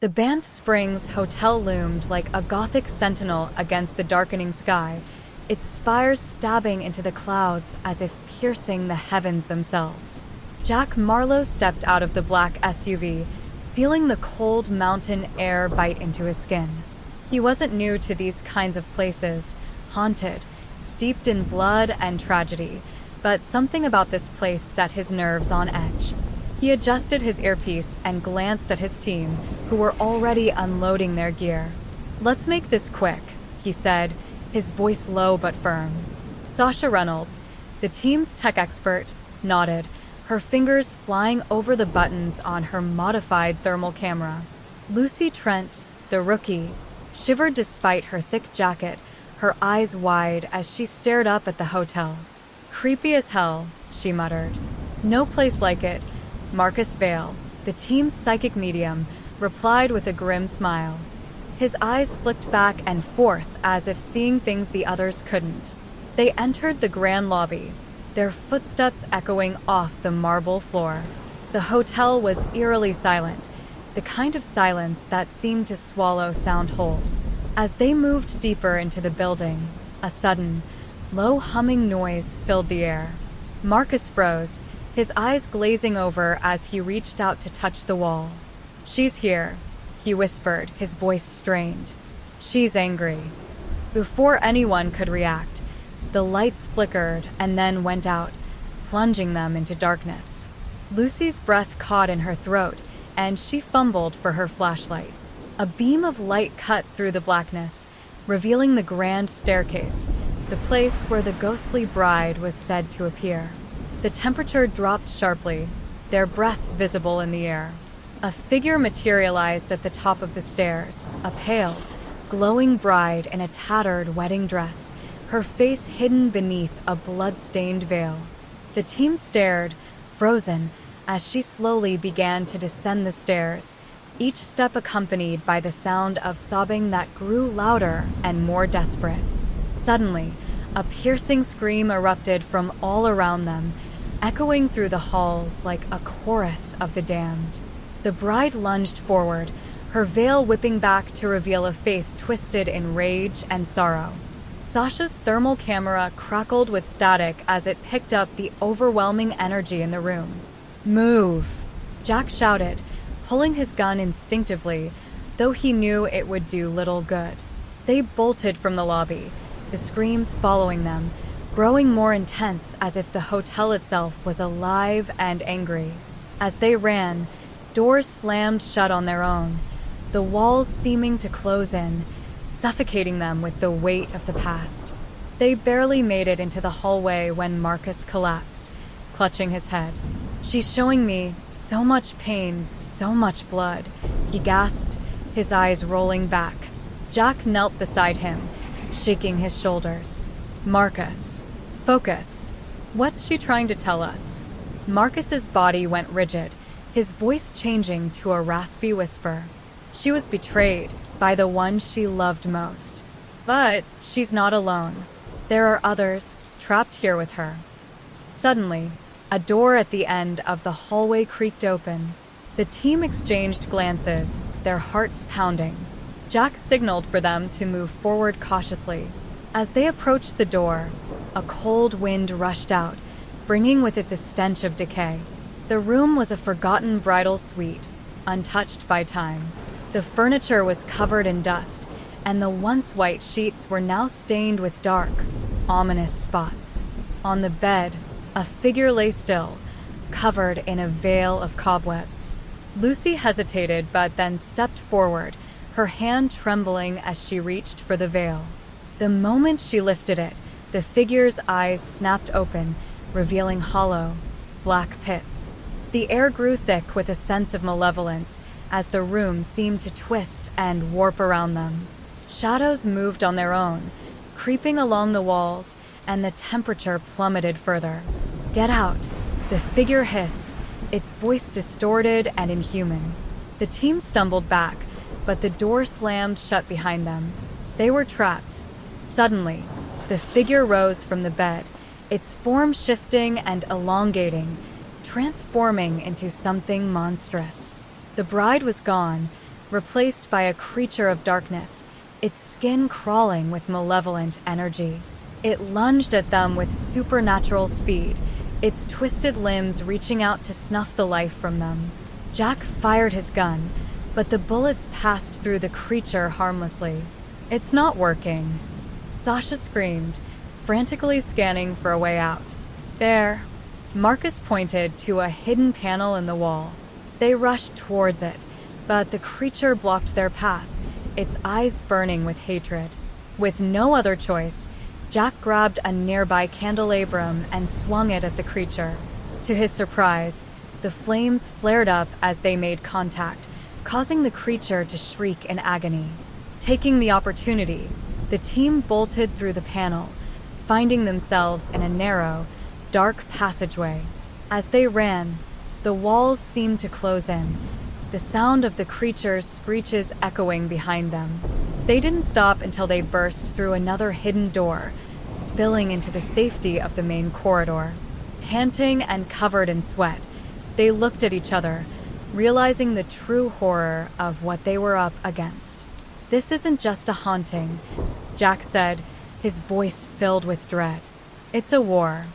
The Banff Springs Hotel loomed like a Gothic sentinel against the darkening sky, its spires stabbing into the clouds as if piercing the heavens themselves. Jack Marlowe stepped out of the black SUV, feeling the cold mountain air bite into his skin. He wasn't new to these kinds of places, haunted, steeped in blood and tragedy, but something about this place set his nerves on edge. He adjusted his earpiece and glanced at his team, who were already unloading their gear. "Let's make this quick," he said, his voice low but firm. Sasha Reynolds, the team's tech expert, nodded, her fingers flying over the buttons on her modified thermal camera. Lucy Trent, the rookie, shivered despite her thick jacket, her eyes wide as she stared up at the hotel. "Creepy as hell," she muttered. "No place like it." Marcus Vale, the team's psychic medium, replied with a grim smile. His eyes flicked back and forth as if seeing things the others couldn't. They entered the grand lobby, their footsteps echoing off the marble floor. The hotel was eerily silent, the kind of silence that seemed to swallow sound whole. As they moved deeper into the building, a sudden, low humming noise filled the air. Marcus froze, his eyes glazing over as he reached out to touch the wall. "She's here," he whispered, his voice strained. "She's angry." Before anyone could react, the lights flickered and then went out, plunging them into darkness. Lucy's breath caught in her throat, and she fumbled for her flashlight. A beam of light cut through the blackness, revealing the grand staircase, the place where the ghostly bride was said to appear. The temperature dropped sharply, their breath visible in the air. A figure materialized at the top of the stairs, a pale, glowing bride in a tattered wedding dress, her face hidden beneath a blood-stained veil. The team stared, frozen, as she slowly began to descend the stairs, each step accompanied by the sound of sobbing that grew louder and more desperate. Suddenly, a piercing scream erupted from all around them, echoing through the halls like a chorus of the damned. The bride lunged forward, her veil whipping back to reveal a face twisted in rage and sorrow. Sasha's thermal camera crackled with static as it picked up the overwhelming energy in the room. "Move!" Jack shouted, pulling his gun instinctively, though he knew it would do little good. They bolted from the lobby, the screams following them, growing more intense as if the hotel itself was alive and angry. As they ran, doors slammed shut on their own, the walls seeming to close in, suffocating them with the weight of the past. They barely made it into the hallway when Marcus collapsed, clutching his head. "She's showing me so much pain, so much blood," he gasped, his eyes rolling back. Jack knelt beside him, shaking his shoulders. "Marcus, focus. What's she trying to tell us?" Marcus's body went rigid, his voice changing to a raspy whisper. "She was betrayed by the one she loved most. But she's not alone. There are others trapped here with her." Suddenly, a door at the end of the hallway creaked open. The team exchanged glances, their hearts pounding. Jack signaled for them to move forward cautiously. As they approached the door, a cold wind rushed out, bringing with it the stench of decay. The room was a forgotten bridal suite, untouched by time. The furniture was covered in dust, and the once white sheets were now stained with dark, ominous spots. On the bed, a figure lay still, covered in a veil of cobwebs. Lucy hesitated but then stepped forward, her hand trembling as she reached for the veil. The moment she lifted it, the figure's eyes snapped open, revealing hollow, black pits. The air grew thick with a sense of malevolence as the room seemed to twist and warp around them. Shadows moved on their own, creeping along the walls, and the temperature plummeted further. "Get out!" the figure hissed, its voice distorted and inhuman. The team stumbled back, but the door slammed shut behind them. They were trapped. Suddenly, the figure rose from the bed, its form shifting and elongating, transforming into something monstrous. The bride was gone, replaced by a creature of darkness, its skin crawling with malevolent energy. It lunged at them with supernatural speed, its twisted limbs reaching out to snuff the life from them. Jack fired his gun, but the bullets passed through the creature harmlessly. "It's not working," Sasha screamed, frantically scanning for a way out. "There." Marcus pointed to a hidden panel in the wall. They rushed towards it, but the creature blocked their path, its eyes burning with hatred. With no other choice, Jack grabbed a nearby candelabrum and swung it at the creature. To his surprise, the flames flared up as they made contact, causing the creature to shriek in agony. Taking the opportunity, the team bolted through the panel, finding themselves in a narrow, dark passageway. As they ran, the walls seemed to close in, the sound of the creature's screeches echoing behind them. They didn't stop until they burst through another hidden door, spilling into the safety of the main corridor. Panting and covered in sweat, they looked at each other, realizing the true horror of what they were up against. "This isn't just a haunting," Jack said, his voice filled with dread. "It's a war."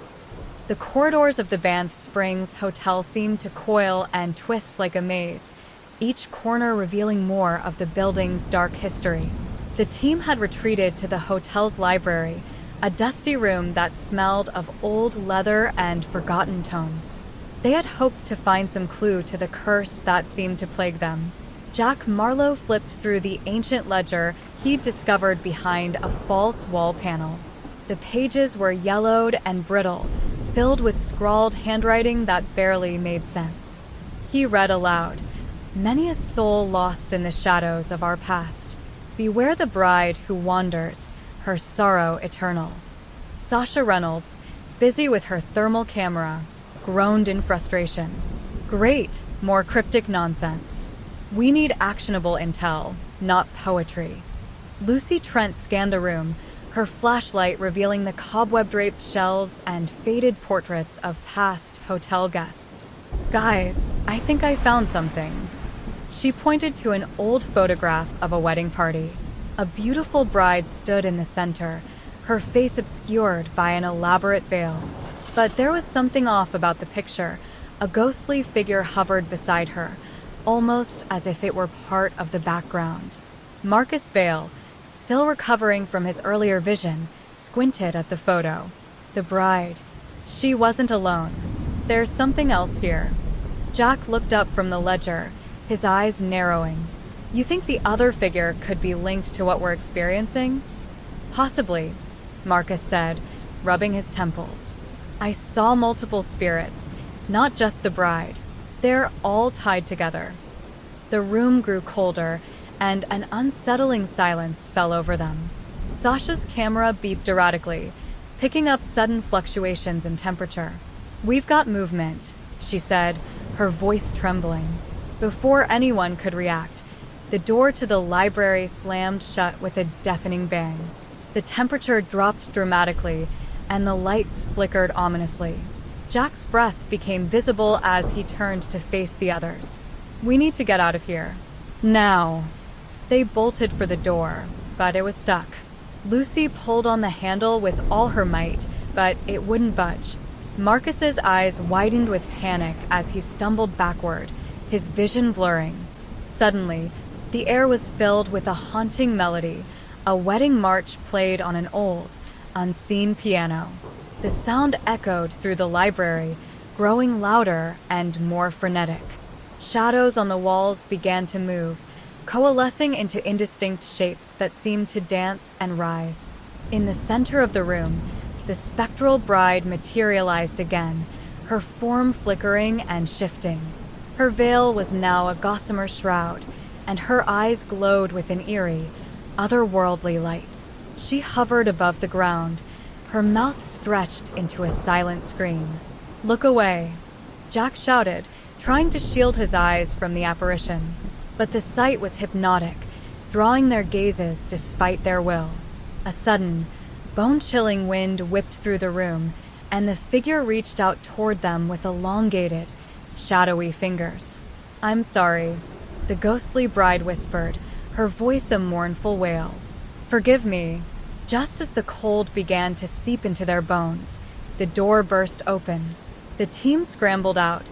The corridors of the Banff Springs Hotel seemed to coil and twist like a maze, each corner revealing more of the building's dark history. The team had retreated to the hotel's library, a dusty room that smelled of old leather and forgotten tomes. They had hoped to find some clue to the curse that seemed to plague them. Jack Marlowe flipped through the ancient ledger he'd discovered behind a false wall panel. The pages were yellowed and brittle, filled with scrawled handwriting that barely made sense. He read aloud, "Many a soul lost in the shadows of our past. Beware the bride who wanders, her sorrow eternal." Sasha Reynolds, busy with her thermal camera, groaned in frustration. "Great, more cryptic nonsense. We need actionable intel, not poetry." Lucy Trent scanned the room, her flashlight revealing the cobweb-draped shelves and faded portraits of past hotel guests. "Guys, I think I found something." She pointed to an old photograph of a wedding party. A beautiful bride stood in the center, her face obscured by an elaborate veil. But there was something off about the picture. A ghostly figure hovered beside her, almost as if it were part of the background. Marcus Vale, still recovering from his earlier vision, squinted at the photo. The bride. She wasn't alone. "There's something else here." Jack looked up from the ledger, his eyes narrowing. "You think the other figure could be linked to what we're experiencing?" "Possibly," Marcus said, rubbing his temples. "I saw multiple spirits, not just the bride. They're all tied together." The room grew colder, and an unsettling silence fell over them. Sasha's camera beeped erratically, picking up sudden fluctuations in temperature. "We've got movement," she said, her voice trembling. Before anyone could react, the door to the library slammed shut with a deafening bang. The temperature dropped dramatically, and the lights flickered ominously. Jack's breath became visible as he turned to face the others. "We need to get out of here. Now." They bolted for the door, but it was stuck. Lucy pulled on the handle with all her might, but it wouldn't budge. Marcus's eyes widened with panic as he stumbled backward, his vision blurring. Suddenly, the air was filled with a haunting melody, a wedding march played on an old, unseen piano. The sound echoed through the library, growing louder and more frenetic. Shadows on the walls began to move, coalescing into indistinct shapes that seemed to dance and writhe. In the center of the room, the spectral bride materialized again, her form flickering and shifting. Her veil was now a gossamer shroud, and her eyes glowed with an eerie, otherworldly light. She hovered above the ground, her mouth stretched into a silent scream. "Look away," Jack shouted, trying to shield his eyes from the apparition. But the sight was hypnotic, drawing their gazes despite their will. A sudden, bone-chilling wind whipped through the room, and the figure reached out toward them with elongated, shadowy fingers. "I'm sorry," the ghostly bride whispered, her voice a mournful wail. "Forgive me." Just as the cold began to seep into their bones, the door burst open. The team scrambled out,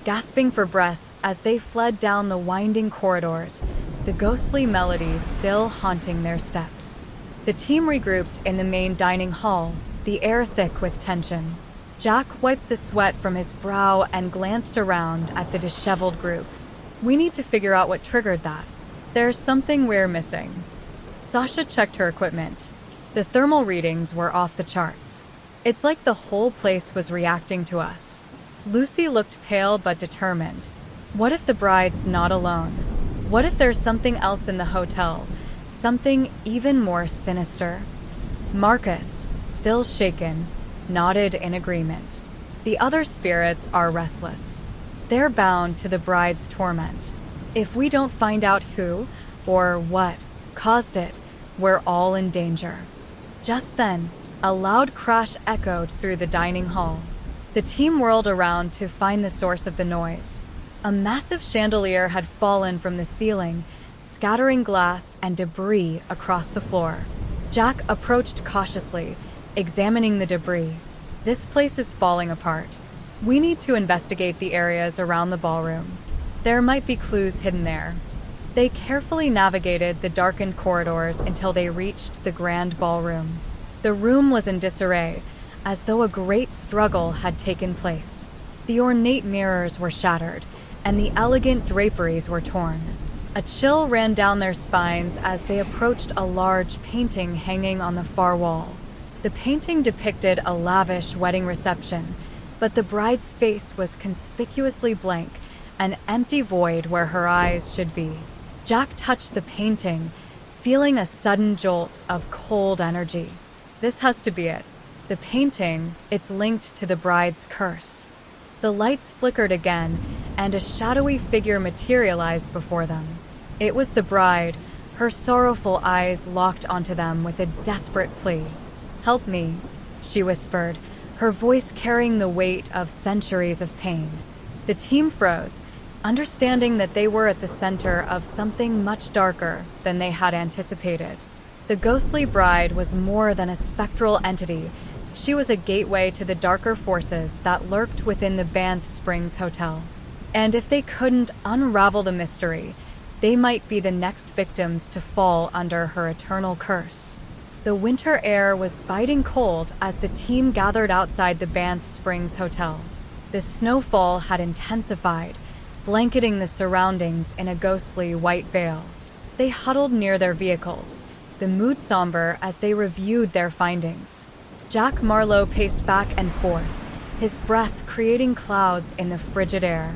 gasping for breath as they fled down the winding corridors, the ghostly melodies still haunting their steps. The team regrouped in the main dining hall, the air thick with tension. Jack wiped the sweat from his brow and glanced around at the disheveled group. "We need to figure out what triggered that. There's something we're missing." Sasha checked her equipment. The thermal readings were off the charts. "It's like the whole place was reacting to us." Lucy looked pale but determined. "What if the bride's not alone? What if there's something else in the hotel? Something even more sinister?" Marcus, still shaken, nodded in agreement. "The other spirits are restless. They're bound to the bride's torment. If we don't find out who or what caused it, we're all in danger." Just then, a loud crash echoed through the dining hall. The team whirled around to find the source of the noise. A massive chandelier had fallen from the ceiling, scattering glass and debris across the floor. Jack approached cautiously, examining the debris. "This place is falling apart. We need to investigate the areas around the ballroom. There might be clues hidden there." They carefully navigated the darkened corridors until they reached the grand ballroom. The room was in disarray, as though a great struggle had taken place. The ornate mirrors were shattered, and the elegant draperies were torn. A chill ran down their spines as they approached a large painting hanging on the far wall. The painting depicted a lavish wedding reception, but the bride's face was conspicuously blank, an empty void where her eyes should be. Jack touched the painting, feeling a sudden jolt of cold energy. This has to be it. The painting, it's linked to the bride's curse. The lights flickered again, and a shadowy figure materialized before them. It was the bride, her sorrowful eyes locked onto them with a desperate plea. "Help me," she whispered, her voice carrying the weight of centuries of pain. The team froze, understanding that they were at the center of something much darker than they had anticipated. The ghostly bride was more than a spectral entity. She was a gateway to the darker forces that lurked within the Banff Springs Hotel. And if they couldn't unravel the mystery, they might be the next victims to fall under her eternal curse. The winter air was biting cold as the team gathered outside the Banff Springs Hotel. The snowfall had intensified, blanketing the surroundings in a ghostly white veil. They huddled near their vehicles, the mood somber as they reviewed their findings. Jack Marlowe paced back and forth, his breath creating clouds in the frigid air.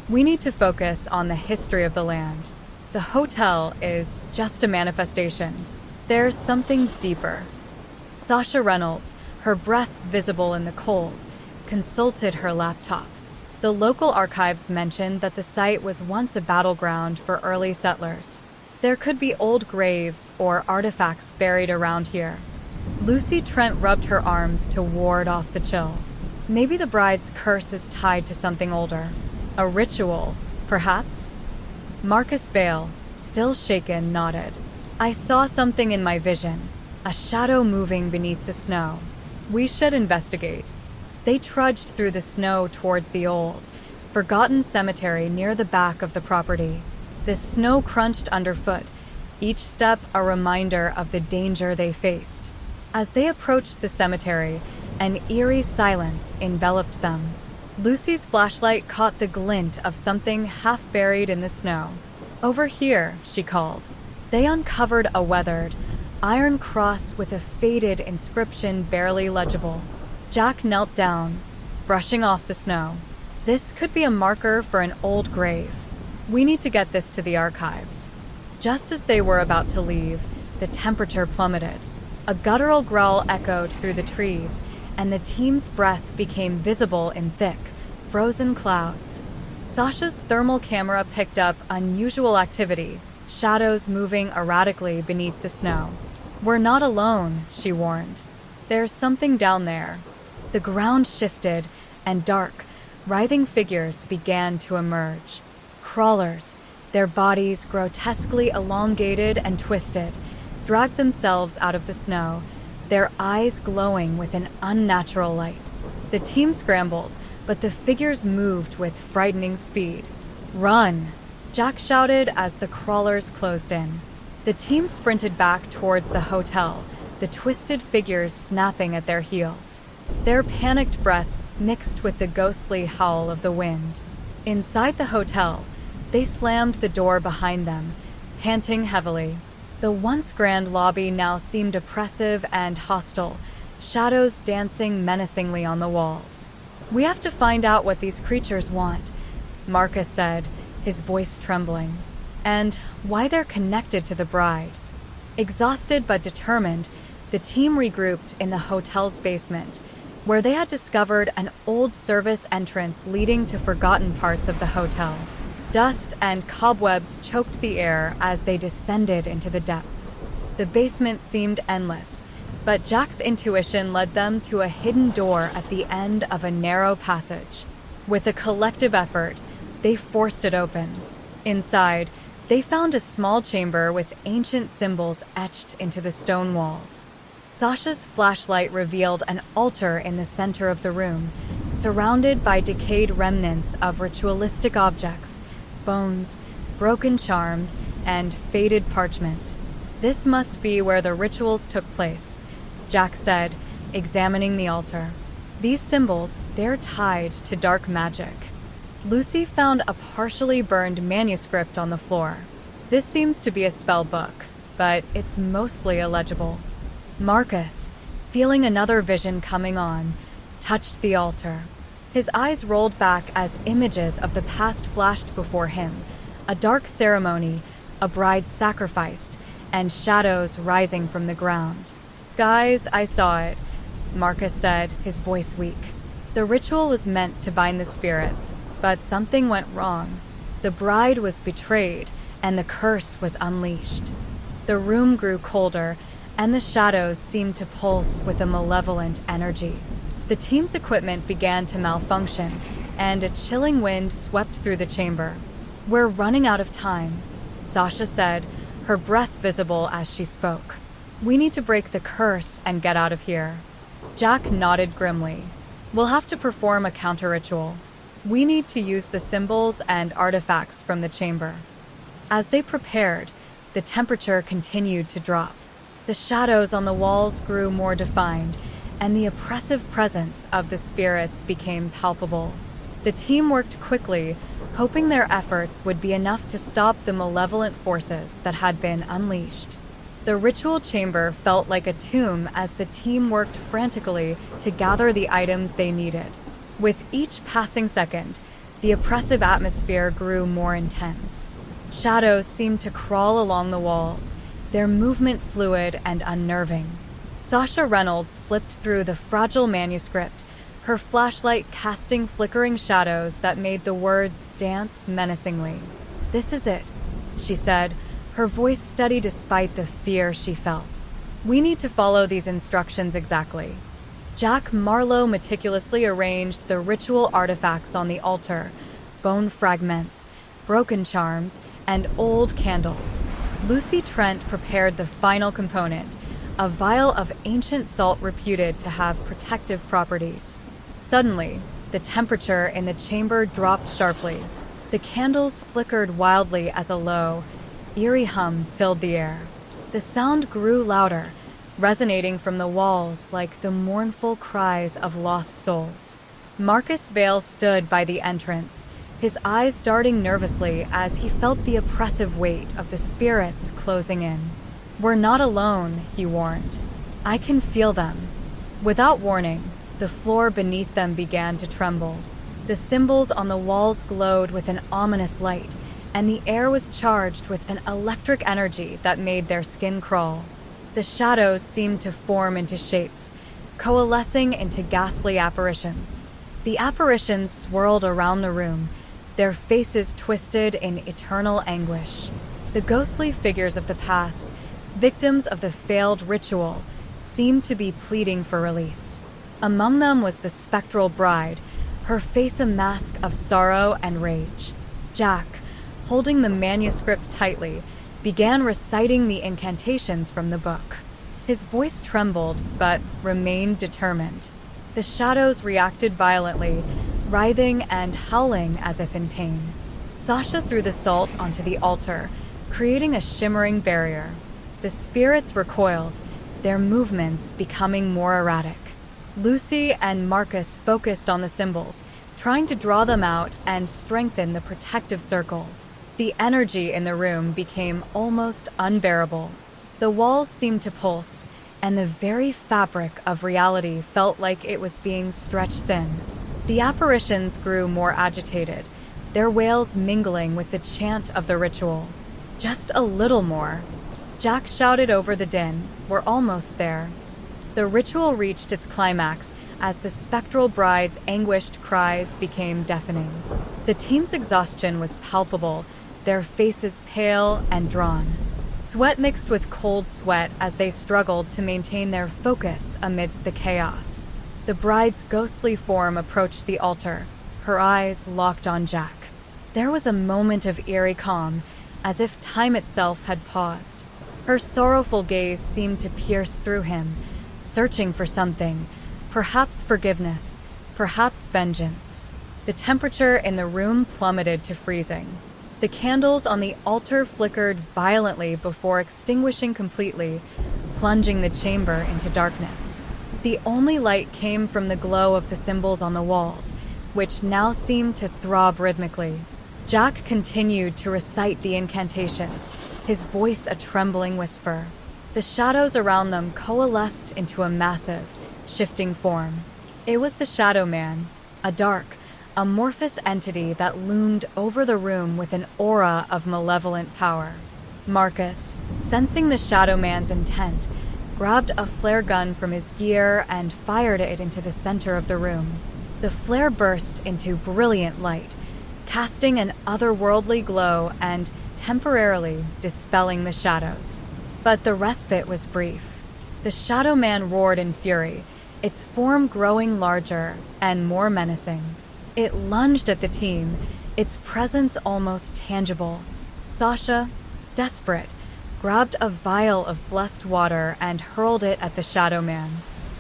"We need to focus on the history of the land. The hotel is just a manifestation. There's something deeper." Sasha Reynolds, her breath visible in the cold, consulted her laptop. The local archives mentioned that the site was once a battleground for early settlers. There could be old graves or artifacts buried around here. Lucy Trent rubbed her arms to ward off the chill. Maybe the bride's curse is tied to something older. A ritual, perhaps? Marcus Vale, still shaken, nodded. "I saw something in my vision, a shadow moving beneath the snow. We should investigate." They trudged through the snow towards the old, forgotten cemetery near the back of the property. The snow crunched underfoot, each step a reminder of the danger they faced. As they approached the cemetery, an eerie silence enveloped them. Lucy's flashlight caught the glint of something half buried in the snow. "Over here," she called. They uncovered a weathered, iron cross with a faded inscription barely legible. Jack knelt down, brushing off the snow. "This could be a marker for an old grave. We need to get this to the archives." Just as they were about to leave, the temperature plummeted. A guttural growl echoed through the trees, and the team's breath became visible in thick, frozen clouds. Sasha's thermal camera picked up unusual activity, shadows moving erratically beneath the snow. "We're not alone," she warned. "There's something down there." The ground shifted, and dark, writhing figures began to emerge. Crawlers, Their bodies, grotesquely elongated and twisted, dragged themselves out of the snow, their eyes glowing with an unnatural light. The team scrambled, but the figures moved with frightening speed. "Run!" Jack shouted as the crawlers closed in. The team sprinted back towards the hotel, the twisted figures snapping at their heels. Their panicked breaths mixed with the ghostly howl of the wind. Inside the hotel, they slammed the door behind them, panting heavily. The once grand lobby now seemed oppressive and hostile, shadows dancing menacingly on the walls. "We have to find out what these creatures want," Marcus said, his voice trembling, "and why they're connected to the bride." Exhausted but determined, the team regrouped in the hotel's basement, where they had discovered an old service entrance leading to forgotten parts of the hotel. Dust and cobwebs choked the air as they descended into the depths. The basement seemed endless, but Jack's intuition led them to a hidden door at the end of a narrow passage. With a collective effort, they forced it open. Inside, they found a small chamber with ancient symbols etched into the stone walls. Sasha's flashlight revealed an altar in the center of the room, surrounded by decayed remnants of ritualistic objects, bones, broken charms, and faded parchment. "This must be where the rituals took place," Jack said, examining the altar. "These symbols, they're tied to dark magic." Lucy found a partially burned manuscript on the floor. "This seems to be a spell book, but it's mostly illegible." Marcus, feeling another vision coming on, touched the altar. His eyes rolled back as images of the past flashed before him, a dark ceremony, a bride sacrificed, and shadows rising from the ground. "Guys, I saw it," Marcus said, his voice weak. "The ritual was meant to bind the spirits, but something went wrong. The bride was betrayed, and the curse was unleashed." The room grew colder, and the shadows seemed to pulse with a malevolent energy. The team's equipment began to malfunction, and a chilling wind swept through the chamber. "We're running out of time," Sasha said, her breath visible as she spoke. "We need to break the curse and get out of here." Jack nodded grimly. "We'll have to perform a counter-ritual. We need to use the symbols and artifacts from the chamber." As they prepared, the temperature continued to drop. The shadows on the walls grew more defined, and the oppressive presence of the spirits became palpable. The team worked quickly, hoping their efforts would be enough to stop the malevolent forces that had been unleashed. The ritual chamber felt like a tomb as the team worked frantically to gather the items they needed. With each passing second, the oppressive atmosphere grew more intense. Shadows seemed to crawl along the walls, their movement fluid and unnerving. Sasha Reynolds flipped through the fragile manuscript, her flashlight casting flickering shadows that made the words dance menacingly. "This is it," she said, her voice steady despite the fear she felt. "We need to follow these instructions exactly." Jack Marlowe meticulously arranged the ritual artifacts on the altar, bone fragments, broken charms, and old candles. Lucy Trent prepared the final component, a vial of ancient salt reputed to have protective properties. Suddenly, the temperature in the chamber dropped sharply. The candles flickered wildly as a low, eerie hum filled the air. The sound grew louder, resonating from the walls like the mournful cries of lost souls. Marcus Vale stood by the entrance, his eyes darting nervously as he felt the oppressive weight of the spirits closing in. "We're not alone," he warned. "I can feel them." Without warning, the floor beneath them began to tremble. The symbols on the walls glowed with an ominous light, and the air was charged with an electric energy that made their skin crawl. The shadows seemed to form into shapes, coalescing into ghastly apparitions. The apparitions swirled around the room, their faces twisted in eternal anguish. The ghostly figures of the past, victims of the failed ritual, seemed to be pleading for release. Among them was the spectral bride, her face a mask of sorrow and rage. Jack, holding the manuscript tightly, began reciting the incantations from the book. His voice trembled, but remained determined. The shadows reacted violently, writhing and howling as if in pain. Sasha threw the salt onto the altar, creating a shimmering barrier. The spirits recoiled, their movements becoming more erratic. Lucy and Marcus focused on the symbols, trying to draw them out and strengthen the protective circle. The energy in the room became almost unbearable. The walls seemed to pulse, and the very fabric of reality felt like it was being stretched thin. The apparitions grew more agitated, their wails mingling with the chant of the ritual. Just a little more. Jack shouted over the din. We're almost there. The ritual reached its climax as the spectral bride's anguished cries became deafening. The teens' exhaustion was palpable, their faces pale and drawn. Sweat mixed with cold sweat as they struggled to maintain their focus amidst the chaos. The bride's ghostly form approached the altar, her eyes locked on Jack. There was a moment of eerie calm, as if time itself had paused. Her sorrowful gaze seemed to pierce through him, searching for something, perhaps forgiveness, perhaps vengeance. The temperature in the room plummeted to freezing. The candles on the altar flickered violently before extinguishing completely, plunging the chamber into darkness. The only light came from the glow of the symbols on the walls, which now seemed to throb rhythmically. Jack continued to recite the incantations, his voice a trembling whisper. The shadows around them coalesced into a massive, shifting form. It was the Shadow Man, a dark, amorphous entity that loomed over the room with an aura of malevolent power. Marcus, sensing the Shadow Man's intent, grabbed a flare gun from his gear and fired it into the center of the room. The flare burst into brilliant light, casting an otherworldly glow and temporarily dispelling the shadows. But the respite was brief. The Shadow Man roared in fury, its form growing larger and more menacing. It lunged at the team, its presence almost tangible. Sasha, desperate, grabbed a vial of blessed water and hurled it at the Shadow Man.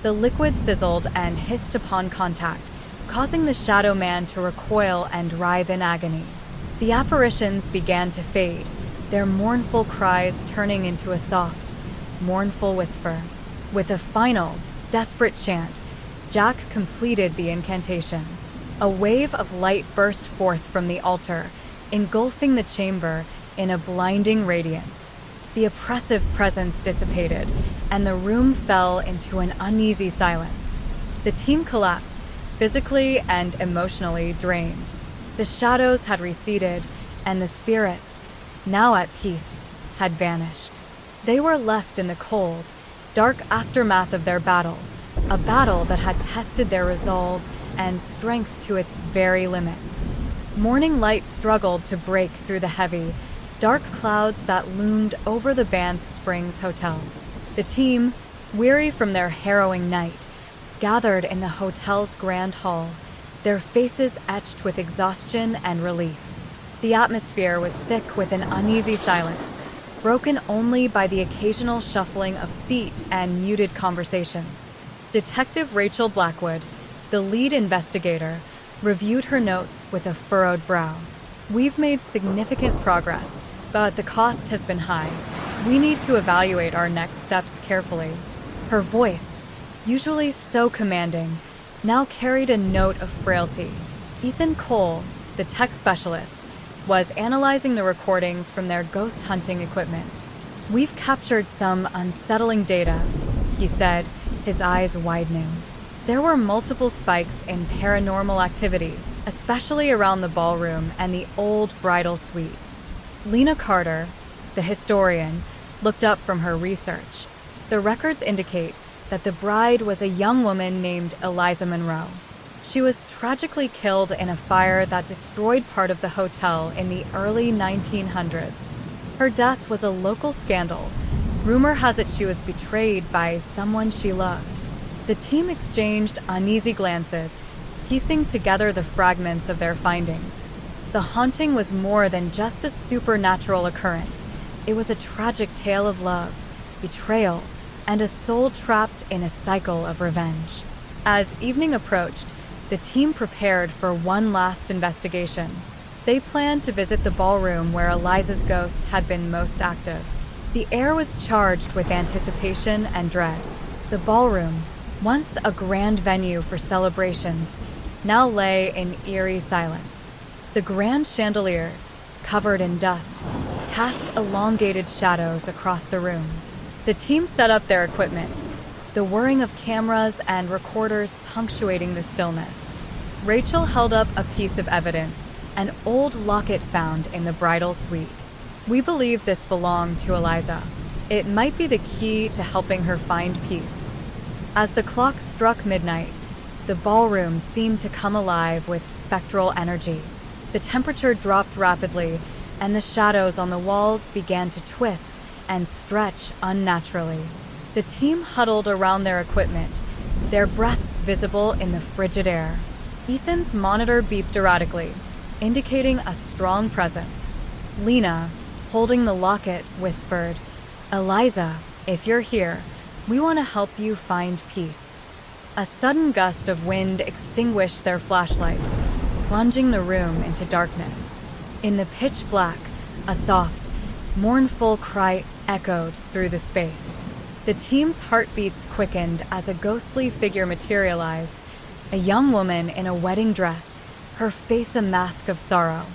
The liquid sizzled and hissed upon contact, causing the Shadow Man to recoil and writhe in agony. The apparitions began to fade, their mournful cries turning into a soft, mournful whisper. With a final, desperate chant, Jack completed the incantation. A wave of light burst forth from the altar, engulfing the chamber in a blinding radiance. The oppressive presence dissipated, and the room fell into an uneasy silence. The team collapsed, physically and emotionally drained. The shadows had receded, and the spirits, now at peace, had vanished. They were left in the cold, dark aftermath of their battle, a battle that had tested their resolve and strength to its very limits. Morning light struggled to break through the heavy, dark clouds that loomed over the Banff Springs Hotel. The team, weary from their harrowing night, gathered in the hotel's grand hall, their faces etched with exhaustion and relief. The atmosphere was thick with an uneasy silence, broken only by the occasional shuffling of feet and muted conversations. Detective Rachel Blackwood, the lead investigator, reviewed her notes with a furrowed brow. We've made significant progress, but the cost has been high. We need to evaluate our next steps carefully. Her voice, usually so commanding, now carried a note of frailty. Ethan Cole, the tech specialist, was analyzing the recordings from their ghost hunting equipment. We've captured some unsettling data, he said, his eyes widening. There were multiple spikes in paranormal activity, especially around the ballroom and the old bridal suite. Lena Carter, the historian, looked up from her research. The records indicate that the bride was a young woman named Eliza Monroe. She was tragically killed in a fire that destroyed part of the hotel in the early 1900s. Her death was a local scandal. Rumor has it she was betrayed by someone she loved. The team exchanged uneasy glances, piecing together the fragments of their findings. The haunting was more than just a supernatural occurrence. It was a tragic tale of love, betrayal, and a soul trapped in a cycle of revenge. As evening approached, the team prepared for one last investigation. They planned to visit the ballroom where Eliza's ghost had been most active. The air was charged with anticipation and dread. The ballroom, once a grand venue for celebrations, now lay in eerie silence. The grand chandeliers, covered in dust, cast elongated shadows across the room. The team set up their equipment, the whirring of cameras and recorders punctuating the stillness. Rachel held up a piece of evidence, an old locket found in the bridal suite. We believe this belonged to Eliza. It might be the key to helping her find peace. As the clock struck midnight, the ballroom seemed to come alive with spectral energy. The temperature dropped rapidly, and the shadows on the walls began to twist and stretch unnaturally. The team huddled around their equipment, their breaths visible in the frigid air. Ethan's monitor beeped erratically, indicating a strong presence. Lena, holding the locket, whispered, "Eliza, if you're here, we want to help you find peace." A sudden gust of wind extinguished their flashlights, plunging the room into darkness. In the pitch black, a soft, mournful cry echoed through the space. The team's heartbeats quickened as a ghostly figure materialized, a young woman in a wedding dress, her face a mask of sorrow.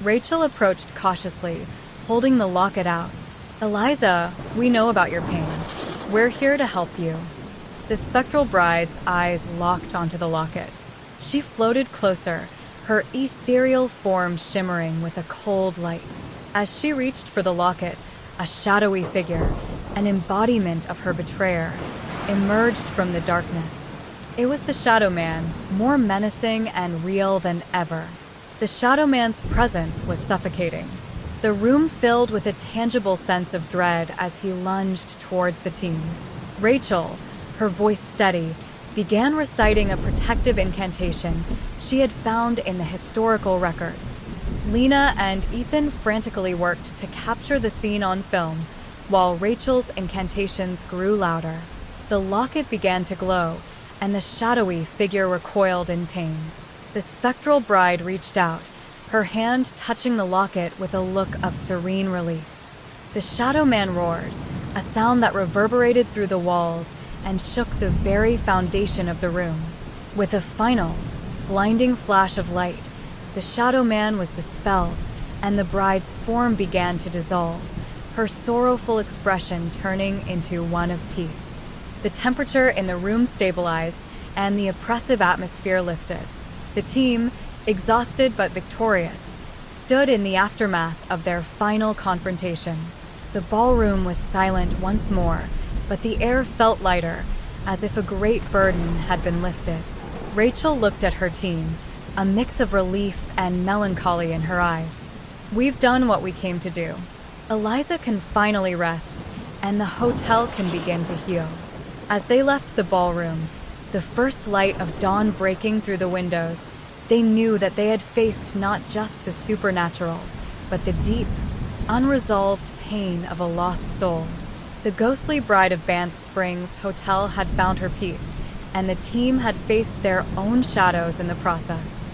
Rachel approached cautiously, holding the locket out. "Eliza, we know about your pain. We're here to help you." The spectral bride's eyes locked onto the locket. She floated closer, her ethereal form shimmering with a cold light. As she reached for the locket, a shadowy figure, an embodiment of her betrayer, emerged from the darkness. It was the Shadow Man, more menacing and real than ever. The Shadow Man's presence was suffocating. The room filled with a tangible sense of dread as he lunged towards the team. Rachel, her voice steady, began reciting a protective incantation she had found in the historical records. Lena and Ethan frantically worked to capture the scene on film, while Rachel's incantations grew louder. The locket began to glow, and the shadowy figure recoiled in pain. The spectral bride reached out, her hand touching the locket with a look of serene release. The Shadow Man roared, a sound that reverberated through the walls and shook the very foundation of the room. With a final, blinding flash of light, the Shadow Man was dispelled, and the bride's form began to dissolve, her sorrowful expression turning into one of peace. The temperature in the room stabilized, and the oppressive atmosphere lifted. The team, exhausted but victorious, stood in the aftermath of their final confrontation. The ballroom was silent once more, but the air felt lighter, as if a great burden had been lifted. Rachel looked at her team, a mix of relief and melancholy in her eyes. "We've done what we came to do. Eliza can finally rest, and the hotel can begin to heal." As they left the ballroom, the first light of dawn breaking through the windows, they knew that they had faced not just the supernatural, but the deep, unresolved pain of a lost soul. The ghostly bride of Banff Springs Hotel had found her peace, and the team had faced their own shadows in the process.